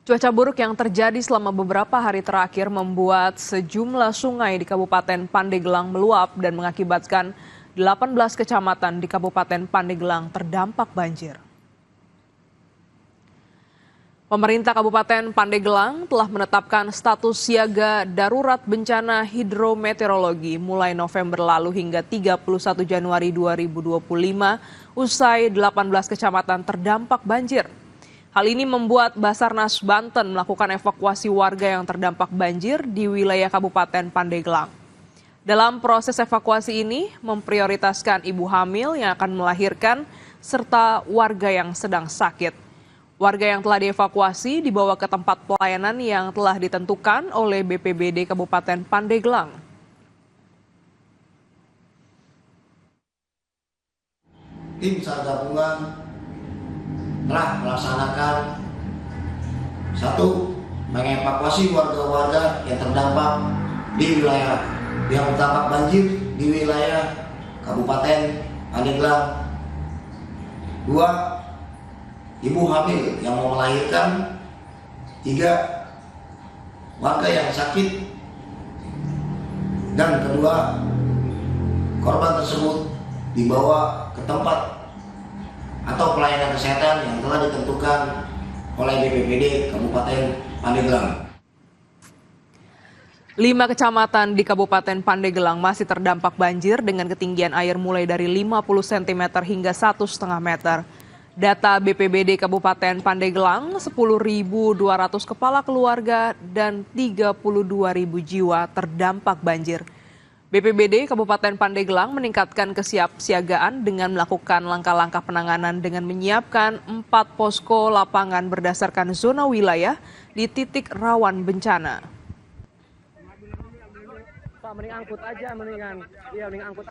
Cuaca buruk yang terjadi selama beberapa hari terakhir membuat sejumlah sungai di Kabupaten Pandeglang meluap dan mengakibatkan 18 kecamatan di Kabupaten Pandeglang terdampak banjir. Pemerintah Kabupaten Pandeglang telah menetapkan status siaga darurat bencana hidrometeorologi mulai November lalu hingga 31 Januari 2025 usai 18 kecamatan terdampak banjir. Hal ini membuat Basarnas Banten melakukan evakuasi warga yang terdampak banjir di wilayah Kabupaten Pandeglang. Dalam proses evakuasi ini memprioritaskan ibu hamil yang akan melahirkan serta warga yang sedang sakit. Warga yang telah dievakuasi dibawa ke tempat pelayanan yang telah ditentukan oleh BPBD Kabupaten Pandeglang. Tim SAR gabungan telah melaksanakan satu, mengevakuasi warga-warga yang terdampak di wilayah yang terdampak banjir di wilayah Kabupaten Pandeglang. Dua, ibu hamil yang mau melahirkan. Tiga, warga yang sakit. Dan kedua, korban tersebut dibawa ke tempat atau pelayanan kesehatan yang telah ditentukan oleh BPBD Kabupaten Pandeglang. 5 kecamatan di Kabupaten Pandeglang masih terdampak banjir dengan ketinggian air mulai dari 50 cm hingga 1,5 meter. Data BPBD Kabupaten Pandeglang, 10.200 kepala keluarga dan 32.000 jiwa terdampak banjir. BPBD Kabupaten Pandeglang meningkatkan kesiapsiagaan dengan melakukan langkah-langkah penanganan dengan menyiapkan 4 posko lapangan berdasarkan zona wilayah di titik rawan bencana. Pak, mending angkut aja, mending angkut.